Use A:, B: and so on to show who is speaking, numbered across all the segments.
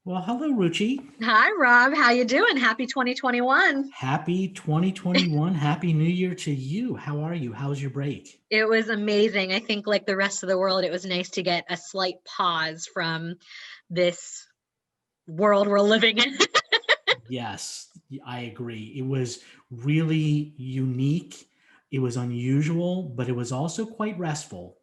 A: Well, hello, Ruchi.
B: Hi, Rob. How you doing? Happy 2021.
A: Happy 2021. Happy New Year to you. How are you? How's your break?
B: It was amazing. I think like the rest of the world, it was nice to get a slight pause from this world we're living in.
A: Yes, I agree. It was really unique. It was unusual, but it was also quite restful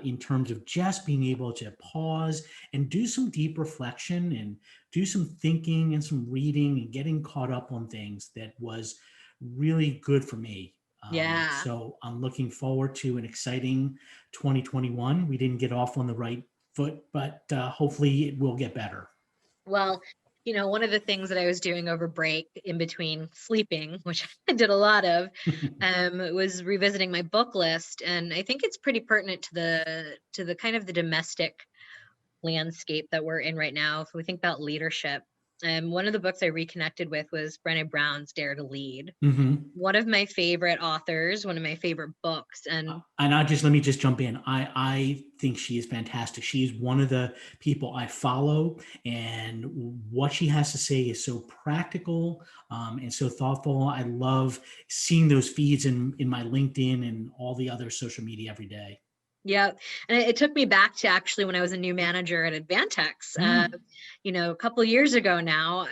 A: in terms of just being able to pause and do some deep reflection and do some thinking and some reading and getting caught up on things that was really good for me.
B: Yeah.
A: So I'm looking forward to an exciting 2021. We didn't get off on the right foot, but hopefully it will get better.
B: Well, one of the things that I was doing over break in between sleeping, which I did a lot of, was revisiting my book list. And I think it's pretty pertinent to the kind of the domestic landscape that we're in right now. If we think about leadership, one of the books I reconnected with was Brené Brown's Dare to Lead.
A: hmm
B: One of my favorite authors, one of my favorite books. And
A: And let me just jump in. I think she is fantastic. She is one of the people I follow, and what she has to say is so practical and so thoughtful. I love seeing those feeds in my LinkedIn and all the other social media every day.
B: yeah, and it took me back to actually when I was a new manager at Advantex,
A: Mm,
B: a couple of years ago now.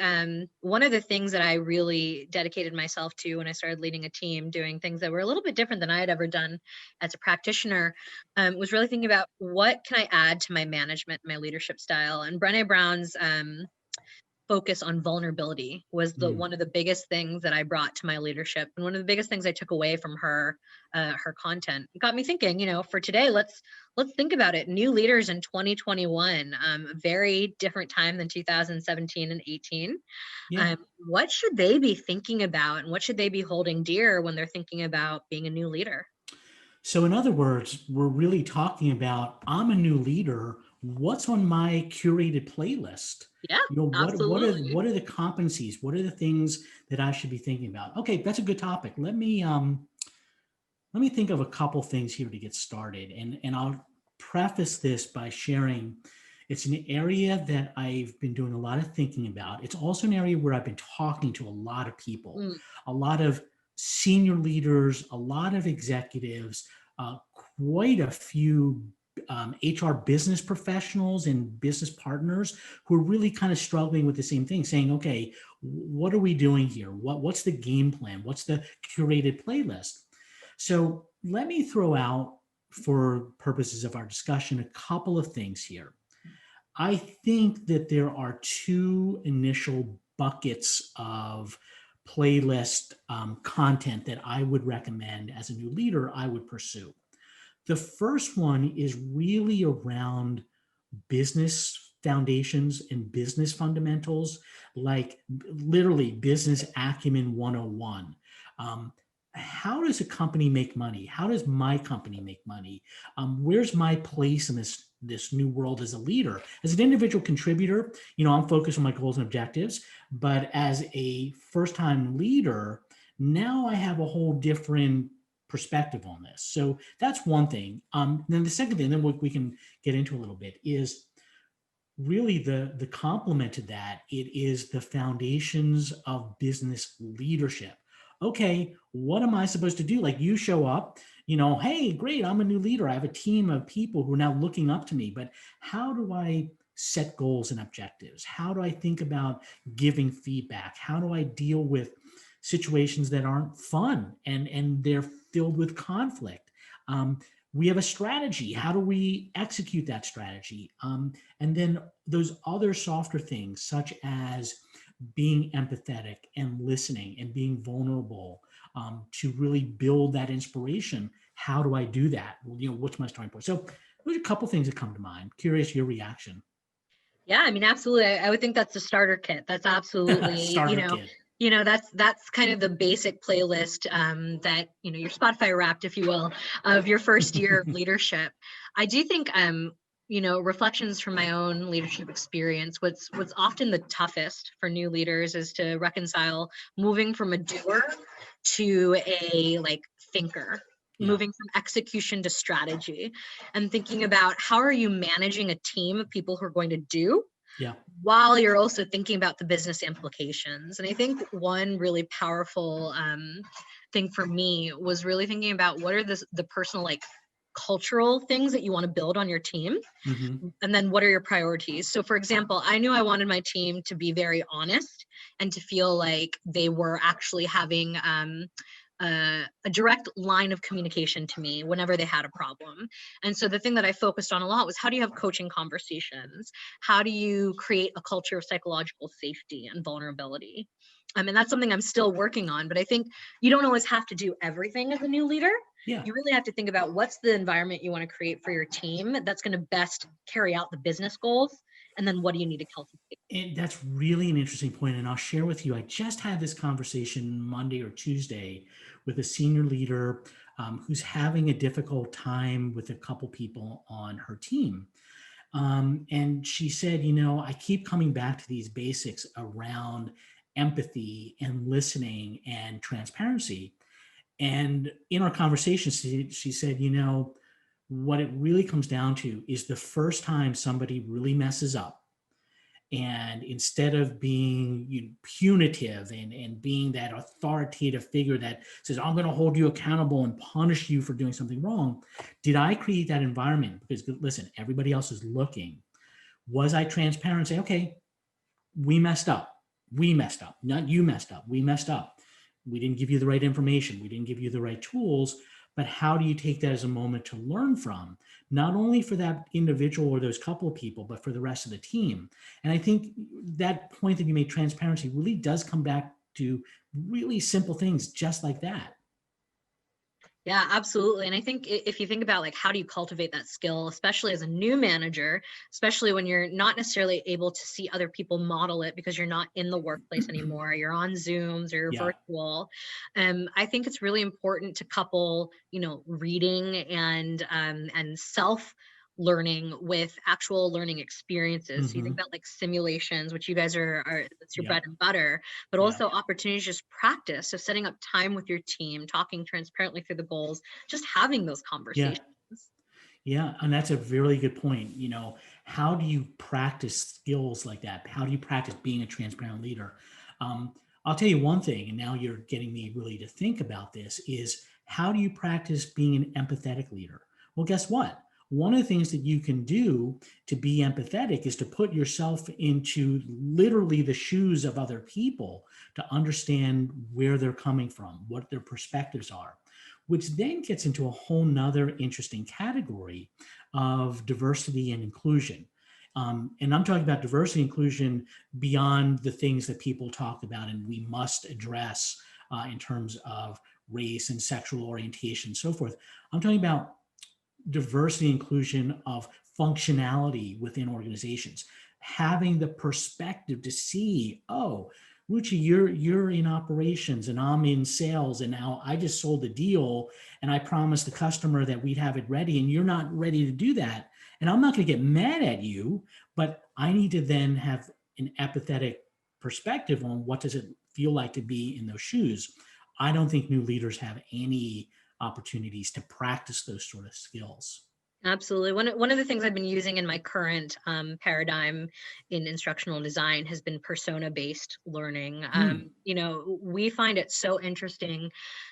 B: One of the things that I really dedicated myself to when I started leading a team, doing things that were a little bit different than I had ever done as a practitioner, was really thinking about what can I add to my management, my leadership style. And Brené Brown's focus on vulnerability was the
A: mm.
B: one of the biggest things that I brought to my leadership, and one of the biggest things I took away from her content. It got me thinking, for today, let's think about it. New leaders in 2021, a very different time than 2017 and 18.
A: Yeah.
B: What should they be thinking about, and what should they be holding dear when they're thinking about being a new leader?
A: So, in other words, we're really talking about I'm a new leader. What's on my curated playlist?
B: Yeah,
A: What
B: absolutely.
A: are the competencies? What are the things that I should be thinking about? Okay, that's a good topic. Let me think of a couple things here to get started, and I'll preface this by sharing. It's an area that I've been doing a lot of thinking about. It's also an area where I've been talking to a lot of people,
B: Mm,
A: a lot of senior leaders, a lot of executives, uh, quite a few HR business professionals and business partners who are really kind of struggling with the same thing, saying, okay, what are we doing here? What's the game plan? What's the curated playlist? So let me throw out, for purposes of our discussion, a couple of things here. I think that there are two initial buckets of playlist content that I would recommend as a new leader I would pursue. The first one is really around business foundations and business fundamentals, like literally business acumen 101. Um, how does a company make money? How does my company make money? Where's my place in this new world as a leader? As an individual contributor, I'm focused on my goals and objectives, but as a first-time leader, now I have a whole different perspective on this. So that's one thing. Then the second thing, then we can get into a little bit, is really the complement to that. It is the foundations of business leadership. Okay, what am I supposed to do? Like, you show up, hey, great, I'm a new leader, I have a team of people who are now looking up to me, but how do I set goals and objectives? How do I think about giving feedback? How do I deal with situations that aren't fun and they're filled with conflict? We have a strategy. How do we execute that strategy? And then those other softer things, such as being empathetic and listening and being vulnerable, to really build that inspiration. How do I do that? What's my starting point? So those are a couple things that come to mind. Curious your reaction.
B: Yeah, I mean, absolutely. I would think that's the starter kit. That's absolutely,
A: Starter kit.
B: that's kind of the basic playlist, that, your Spotify wrapped, if you will, of your first year of leadership. I do think, reflections from my own leadership experience, what's often the toughest for new leaders is to reconcile moving from a doer to a like thinker,
A: Yeah.
B: moving from execution to strategy, and thinking about how are you managing a team of people who are going to do
A: Yeah.
B: while you're also thinking about the business implications. And I think one really powerful thing for me was really thinking about what are the personal, like, cultural things that you want to build on your team,
A: Mm-hmm.
B: and then what are your priorities. So for example, I knew I wanted my team to be very honest and to feel like they were actually having a direct line of communication to me whenever they had a problem. And so the thing that I focused on a lot was, how do you have coaching conversations? How do you create a culture of psychological safety and vulnerability? And that's something I'm still working on, but I think you don't always have to do everything as a new leader.
A: Yeah.
B: You really have to think about what's the environment you want to create for your team that's going to best carry out the business goals. And then what do you need to cultivate?
A: And that's really an interesting point. And I'll share with you, I just had this conversation Monday or Tuesday with a senior leader who's having a difficult time with a couple people on her team. And she said, I keep coming back to these basics around empathy and listening and transparency. And in our conversation, she said, what it really comes down to is the first time somebody really messes up. And instead of being punitive and being that authoritative figure that says, I'm going to hold you accountable and punish you for doing something wrong, did I create that environment? Because listen, everybody else is looking. Was I transparent and say, okay, we messed up. We messed up. Not you messed up. We messed up. We didn't give you the right information. We didn't give you the right tools. But how do you take that as a moment to learn from, not only for that individual or those couple of people, but for the rest of the team? And I think that point that you made, transparency, really does come back to really simple things just like that.
B: Yeah, absolutely. And I think if you think about, like, how do you cultivate that skill, especially as a new manager, especially when you're not necessarily able to see other people model it because you're not in the workplace anymore, you're on Zooms or you're
A: Yeah.
B: virtual. I think it's really important to couple, reading and self learning with actual learning experiences. So you think
A: Mm-hmm.
B: about, like, simulations, which you guys are that's your
A: Yeah.
B: bread and butter, but
A: Yeah.
B: also opportunities to just practice. So setting up time with your team, talking transparently through the goals, just having those
A: Yeah.
B: conversations.
A: Yeah, and that's a really good point. How do you practice skills like that? How do you practice being a transparent leader? Um, I'll tell you one thing, and now you're getting me really to think about this, is how do you practice being an empathetic leader? Well, guess what? One of the things that you can do to be empathetic is to put yourself into literally the shoes of other people to understand where they're coming from, what their perspectives are, which then gets into a whole nother interesting category of diversity and inclusion. And I'm talking about diversity and inclusion beyond the things that people talk about and we must address in terms of race and sexual orientation and so forth. I'm talking about diversity and inclusion of functionality within organizations, having the perspective to see, oh, Ruchi, you're in operations and I'm in sales, and now I just sold a deal and I promised the customer that we'd have it ready, and you're not ready to do that. And I'm not going to get mad at you, but I need to then have an empathetic perspective on what does it feel like to be in those shoes. I don't think new leaders have any opportunities to practice those sort of skills.
B: Absolutely. One of the things I've been using in my current paradigm in instructional design has been persona-based learning.
A: Hmm.
B: We find it so interesting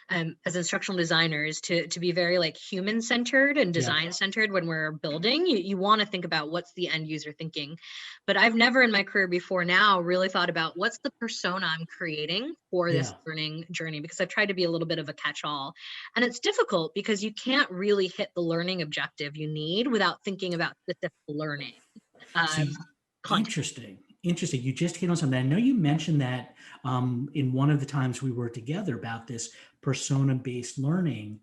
B: as instructional designers to be very, like, human-centered and
A: Yeah.
B: design-centered when we're building. You want to think about what's the end user thinking. But I've never in my career before now really thought about what's the persona I'm creating for this
A: Yeah.
B: learning journey, because I've tried to be a little bit of a catch-all. And it's difficult because you can't really hit the learning objective you need without thinking about specific learning um,
A: See,
B: content.
A: interesting. Interesting. You just hit on something. I know you mentioned that in one of the times we were together about this persona based learning.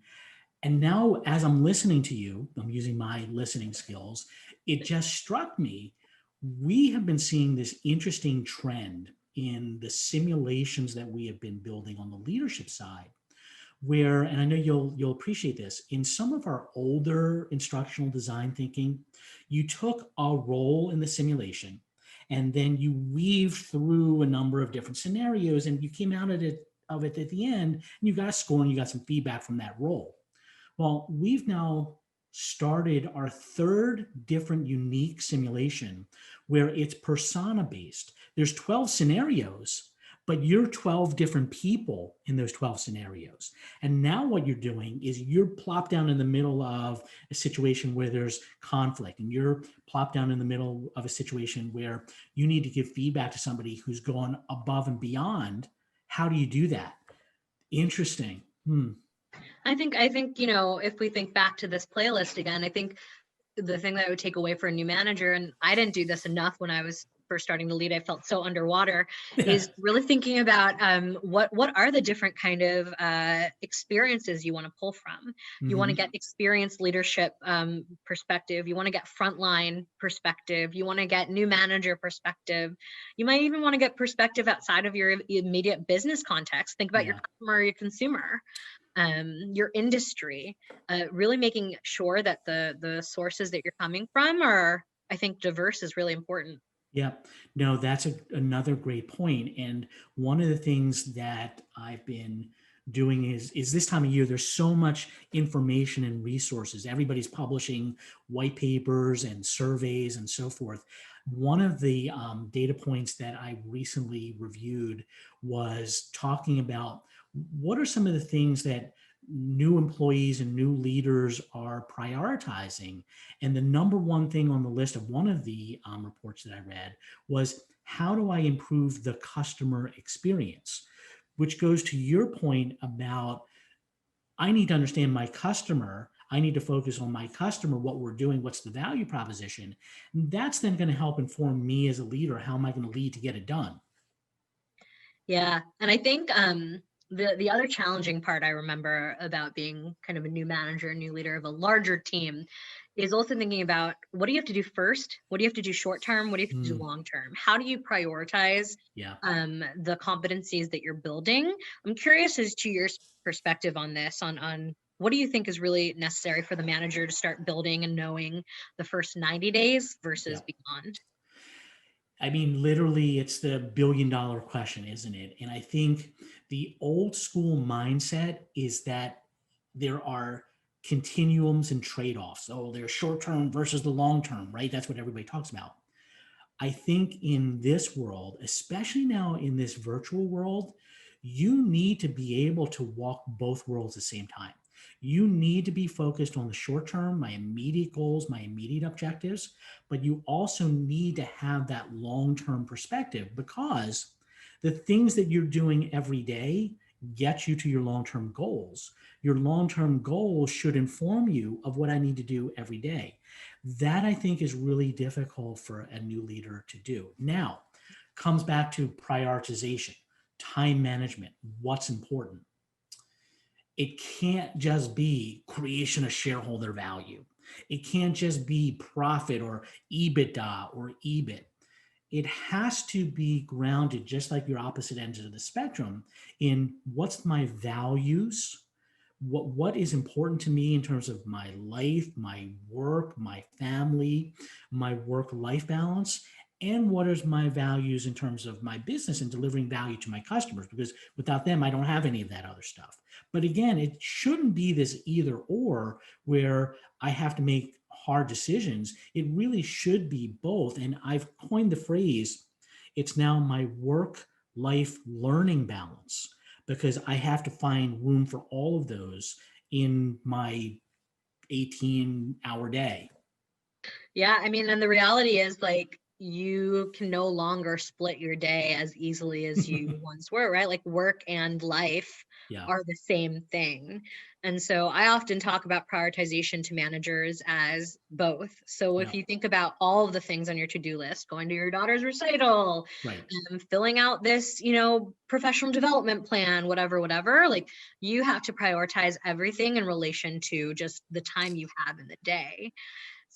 A: And now, as I'm listening to you, I'm using my listening skills, it just struck me. We have been seeing this interesting trend in the simulations that we have been building on the leadership side where, and I know you'll appreciate this, in some of our older instructional design thinking, you took a role in the simulation and then you weave through a number of different scenarios and you came out of it at the end and you got a score and you got some feedback from that role. Well, we've now started our third different unique simulation where it's persona based. There's 12 scenarios, but you're 12 different people in those 12 scenarios. And now what you're doing is you're plopped down in the middle of a situation where there's conflict, and you're plopped down in the middle of a situation where you need to give feedback to somebody who's gone above and beyond. How do you do that? Interesting.
B: I think, if we think back to this playlist again, I think the thing that I would take away for a new manager, and I didn't do this enough when I was first starting to lead, I felt so underwater, is really thinking about what are the different kind of experiences you want to pull from. You want to get experienced leadership perspective. You want to get frontline perspective. You want to get new manager perspective. You might even want to get perspective outside of your immediate business context. Think about your
A: Yeah.
B: customer or your consumer, your industry, really making sure that the sources that you're coming from are, I think, diverse is really important.
A: Yeah, no, that's another great point. And one of the things that I've been doing is this time of year, there's so much information and resources. Everybody's publishing white papers and surveys and so forth. One of the data points that I recently reviewed was talking about what are some of the things that new employees and new leaders are prioritizing. And the number one thing on the list of one of the reports that I read was, how do I improve the customer experience? Which goes to your point about, I need to understand my customer. I need to focus on my customer, what we're doing, what's the value proposition. And that's then going to help inform me as a leader. How am I going to lead to get it done?
B: Yeah, and I think the other challenging part I remember about being kind of a new manager, a new leader of a larger team, is also thinking about, what do you have to do first? What do you have to do short term? What do you have to do
A: Mm,
B: long term? How do you prioritize
A: yeah.
B: the competencies that you're building? I'm curious as to your perspective on this, on what do you think is really necessary for the manager to start building and knowing the first 90 days
A: Yeah.
B: versus beyond?
A: I mean, literally, it's the $1 billion question, isn't it? And I think the old school mindset is that there are continuums and trade offs. So there's short term versus the long term, right? That's what everybody talks about. I think in this world, especially now in this virtual world, you need to be able to walk both worlds at the same time. You need to be focused on the short term, my immediate goals, my immediate objectives, but you also need to have that long term perspective, because the things that you're doing every day get you to your long term goals. Your long term goals should inform you of what I need to do every day. That, I think, is really difficult for a new leader to do. Now, comes back to prioritization, time management, what's important. It can't just be creation of shareholder value. It can't just be profit or EBITDA or EBIT. It has to be grounded, just like your opposite ends of the spectrum, in what's my values, what is important to me in terms of my life, my work, my family, my work life balance, and what is my values in terms of my business and delivering value to my customers, because without them I don't have any of that other stuff. But again, it shouldn't be this either or where I have to make hard decisions. It really should be both. And I've coined the phrase, it's now my work life learning balance, because I have to find room for all of those in my 18-hour day.
B: Yeah, I mean, and the reality is, like, you can no longer split your day as easily as you once were, right? Like, work and life
A: Yeah,
B: are the same thing. And so I often talk about prioritization to managers as both. So if
A: yeah,
B: you think about all of the things on your to-do list, going to your daughter's recital,
A: right.
B: filling out this, professional development plan, whatever, like, you have to prioritize everything in relation to just the time you have in the day.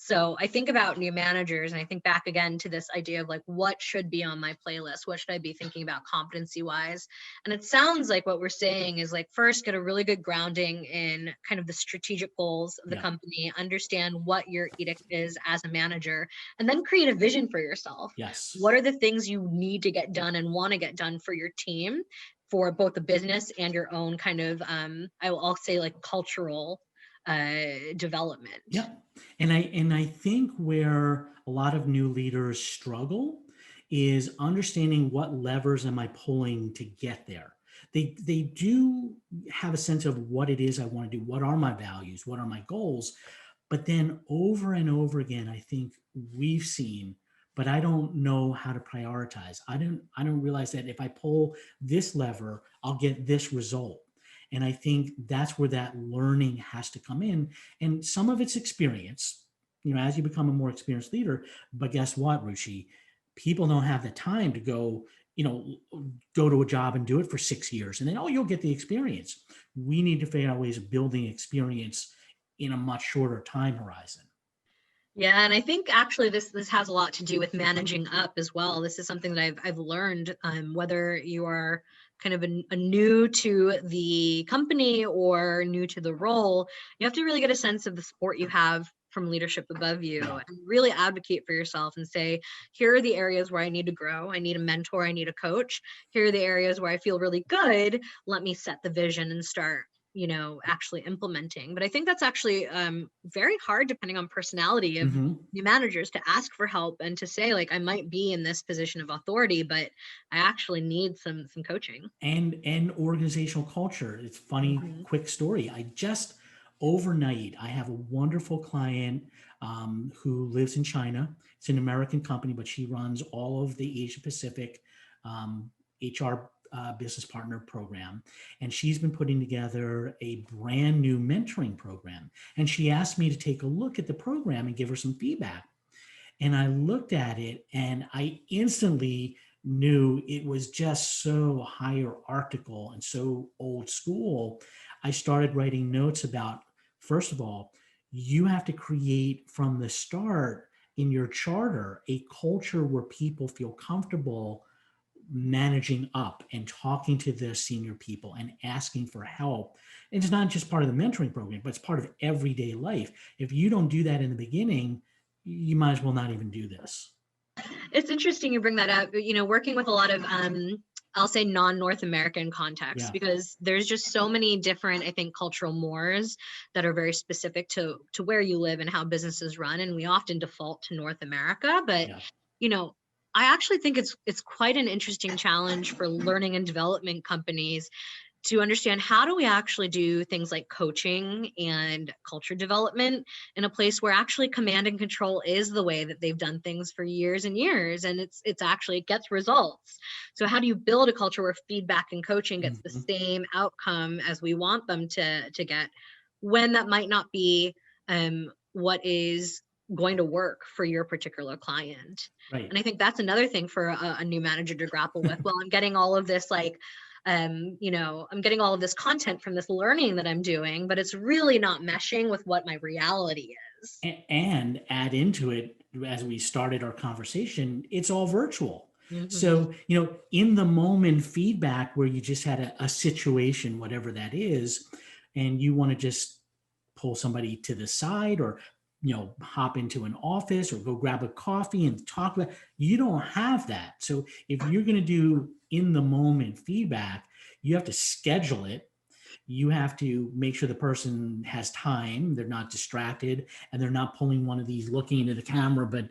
B: So I think about new managers, and I think back again to this idea of, like, what should be on my playlist? What should I be thinking about competency wise? And it sounds like what we're saying is, like, first, get a really good grounding in kind of the strategic goals of the
A: Yeah,
B: company, understand what your edict is as a manager, and then create a vision for yourself.
A: yes,
B: What are the things you need to get done and want to get done for your team, for both the business and your own kind of, I'll say, like, cultural development.
A: Yeah. And I think where a lot of new leaders struggle is understanding what levers am I pulling to get there. They do have a sense of what it is I want to do, what are my values, what are my goals, but then over and over again, I think we've seen, but I don't know how to prioritize. I don't realize that if I pull this lever, I'll get this result. And I think that's where that learning has to come in. And some of it's experience, as you become a more experienced leader. But guess what, Ruchi? People don't have the time to you know, go to a job and do it for 6 years and then, oh, you'll get the experience. We need to figure out ways of building experience in a much shorter time horizon.
B: Yeah, and I think actually this has a lot to do with managing up as well. This is something that I've learned. Whether you are kind of a new to the company or new to the role, you have to really get a sense of the support you have from leadership above you,
A: Yeah.
B: and really advocate for yourself and say, here are the areas where I need to grow. I need a mentor. I need a coach. Here are the areas where I feel really good. Let me set the vision and start actually implementing. But I think that's actually very hard depending on personality of
A: Mm-hmm.
B: new managers to ask for help and to say, like, I might be in this position of authority, but I actually need some coaching.
A: And organizational culture. It's funny,
B: Mhm.
A: quick story. I just overnight, I have a wonderful client who lives in China. It's an American company, but she runs all of the Asia Pacific HR business partner program. And she's been putting together a brand new mentoring program. And she asked me to take a look at the program and give her some feedback. And I looked at it and I instantly knew it was just so hierarchical and so old school. I started writing notes about, first of all, you have to create from the start in your charter a culture where people feel comfortable managing up and talking to the senior people and asking for help. And it's not just part of the mentoring program, but it's part of everyday life. If you don't do that in the beginning, you might as well not even do this.
B: It's interesting you bring that up, working with a lot of I'll say non-North American contexts,
A: Yeah.
B: because there's just so many different, I think, cultural mores that are very specific to where you live and how businesses run. And we often default to North America. But,
A: Yeah.
B: you know, I actually think it's quite an interesting challenge for learning and development companies to understand, how do we actually do things like coaching and culture development in a place where actually command and control is the way that they've done things for years and years, and it's actually, it gets results. So how do you build a culture where feedback and coaching gets the
A: Mhm.
B: same outcome as we want them to get, when that might not be what is going to work for your particular client?
A: Right.
B: And I think that's another thing for a new manager to grapple with. Well, I'm getting all of this, like, I'm getting all of this content from this learning that I'm doing, but it's really not meshing with what my reality is.
A: And add into it, as we started our conversation, it's all virtual.
B: Hmm.
A: So, in the moment feedback where you just had a situation, whatever that is, and you want to just pull somebody to the side or hop into an office or go grab a coffee and talk about, you don't have that. So if you're going to do in the moment feedback, you have to schedule it. You have to make sure the person has time, they're not distracted, and they're not pulling one of these looking into the camera but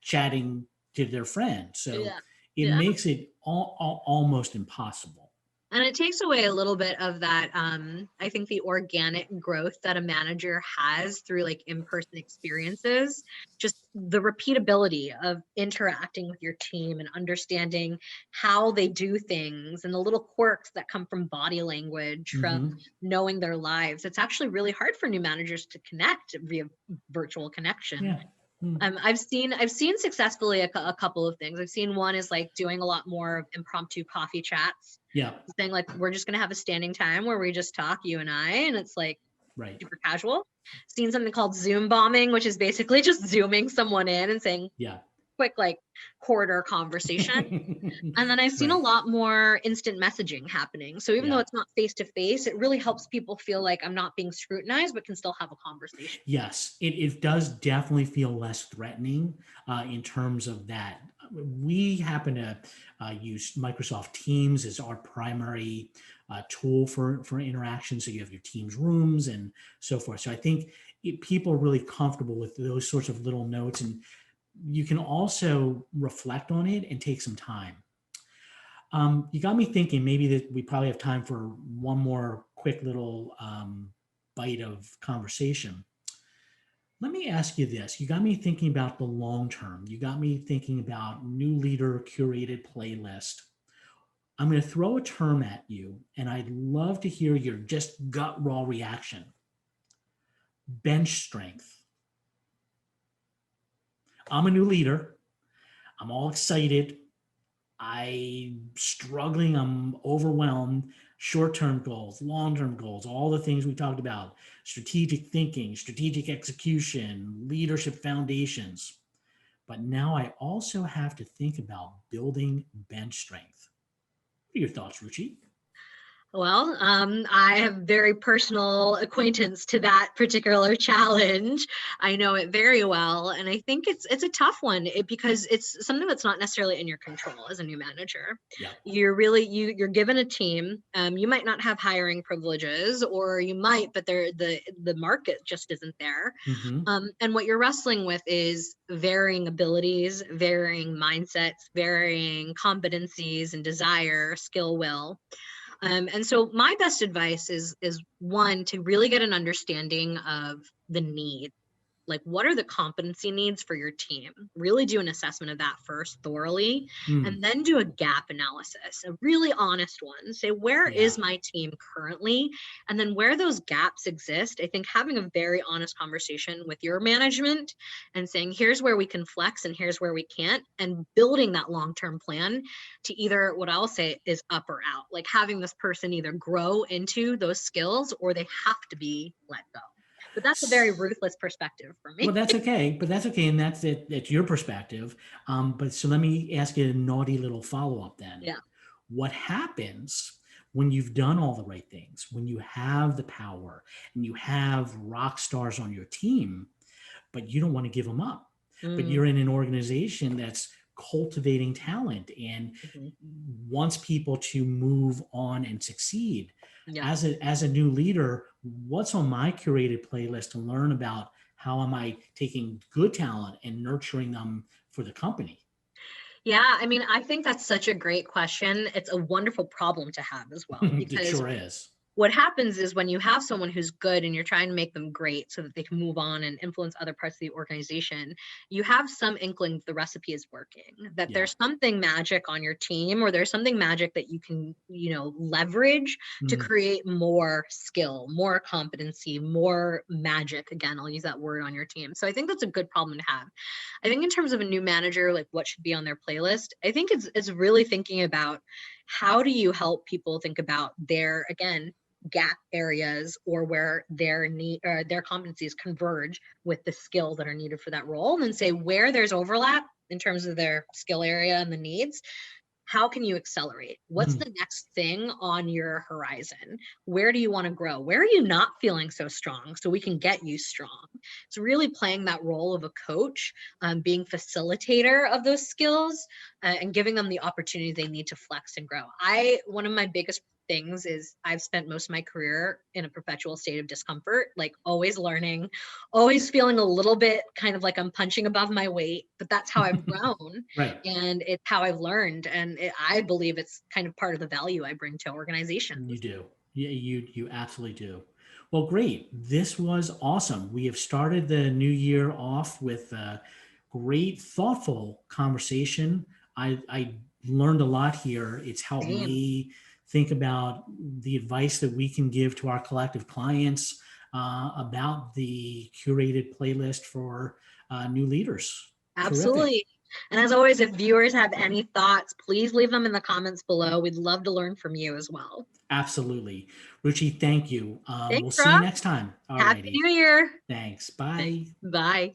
A: chatting to their friend. So
B: Yeah.
A: it
B: Yeah.
A: makes it almost impossible.
B: And it takes away a little bit of that, I think, the organic growth that a manager has through like in-person experiences, just the repeatability of interacting with your team and understanding how they do things and the little quirks that come from body language, from
A: Mm-hmm.
B: knowing their lives. It's actually really hard for new managers to connect via virtual connection.
A: Yeah. Mm.
B: I've seen successfully a couple of things. I've seen one is like doing a lot more of impromptu coffee chats,
A: Yeah.
B: saying like, we're just gonna have a standing time where we just talk, you and I, and it's like
A: Right.
B: super casual. Seen something called Zoom bombing, which is basically just zooming someone in and saying
A: Yeah.
B: quick, like, quarter conversation. And then I've seen a
A: Right.
B: lot more instant messaging happening. So even though
A: Yeah.
B: it's not face to face, it really helps people feel like I'm not being scrutinized, but can still have a conversation.
A: Yes, it does definitely feel less threatening in terms of that we happen to use Microsoft Teams as our primary tool for interaction. So you have your Teams rooms and so forth. So I think people are really comfortable with those sorts of little notes, and you can also reflect on it and take some time. You got me thinking maybe that we probably have time for one more quick little bite of conversation. Let me ask you this. You got me thinking about the long term. You got me thinking about new leader curated playlist. I'm going to throw a term at you, and I'd love to hear your just gut raw reaction. Bench strength. I'm a new leader. I'm all excited. I'm struggling. I'm overwhelmed. Short term goals, long term goals, all the things we talked about, strategic thinking, strategic execution, leadership foundations. But now I also have to think about building bench strength. What are your thoughts, Ruchi?
B: Well, I have very personal acquaintance to that particular challenge. I know it very well, and I think it's a tough one because it's something that's not necessarily in your control as a new manager.
A: Yeah.
B: You're given a team. You might not have hiring privileges, or you might, but the market just isn't there.
A: Mm-hmm.
B: And what you're wrestling with is varying abilities, varying mindsets, varying competencies and desire, skill, will. And so my best advice is one, to really get an understanding of the need. Like, what are the competency needs for your team? Really do an assessment of that first thoroughly,
A: Mm.
B: and then do a gap analysis, a really honest one. Say, where
A: Yeah.
B: is my team currently? And then where those gaps exist, I think having a very honest conversation with your management and saying, here's where we can flex and here's where we can't, and building that long-term plan to either, what I'll say is up or out, like having this person either grow into those skills or they have to be let go. But that's a very ruthless perspective for
A: Well,
B: me.
A: that's okay, but that's okay, and that's it. That's your perspective. But so let me ask you a naughty little follow up then.
B: Yeah.
A: What happens when you've done all the right things, when you have the power and you have rock stars on your team, but you don't want to give them up? But
B: Mm,
A: you're in an organization that's cultivating talent and
B: mhm.
A: wants people to move on and succeed.
B: Yeah.
A: As a new leader, what's on my curated playlist to learn about how am I taking good talent and nurturing them for the company?
B: Yeah, I mean, I think that's such a great question. It's a wonderful problem to have as well,
A: It
B: because
A: sure is.
B: what happens is when you have someone who's good and you're trying to make them great so that they can move on and influence other parts of the organization, you have some inkling the recipe is working, that
A: Yeah.
B: there's something magic on your team, or there's something magic that you can, leverage to
A: Mm.
B: create more skill, more competency, more magic. Again, I'll use that word on your team. So I think that's a good problem to have. I think in terms of a new manager, like what should be on their playlist, I think it's really thinking about how do you help people think about their, again, gap areas, or where their need or their competencies converge with the skills that are needed for that role, and then say where there's overlap in terms of their skill area and the needs, how can you accelerate? What's
A: Mm.
B: the next thing on your horizon? Where do you want to grow? Where are you not feeling so strong so we can get you strong? It's really playing that role of a coach, being facilitator of those skills, and giving them the opportunity they need to flex and grow. One of my biggest things is I've spent most of my career in a perpetual state of discomfort, like always learning, always feeling a little bit kind of like I'm punching above my weight, but that's how I've grown,
A: Right.
B: and it's how I've learned. And I believe it's kind of part of the value I bring to organizations.
A: You do. Yeah, you absolutely do. Well, great. This was awesome. We have started the new year off with a great, thoughtful conversation. I learned a lot here. It's helped
B: Same.
A: me think about the advice that we can give to our collective clients about the curated playlist for new leaders. Terrific.
B: Absolutely. And as always, if viewers have any thoughts, please leave them in the comments below. We'd love to learn from you as well.
A: Absolutely. Ruchi, thank you. We'll
B: Thanks,
A: see you
B: Rob.
A: next time. All
B: Happy
A: righty.
B: New Year.
A: Thanks.
B: Thanks.
A: Bye.
B: Bye.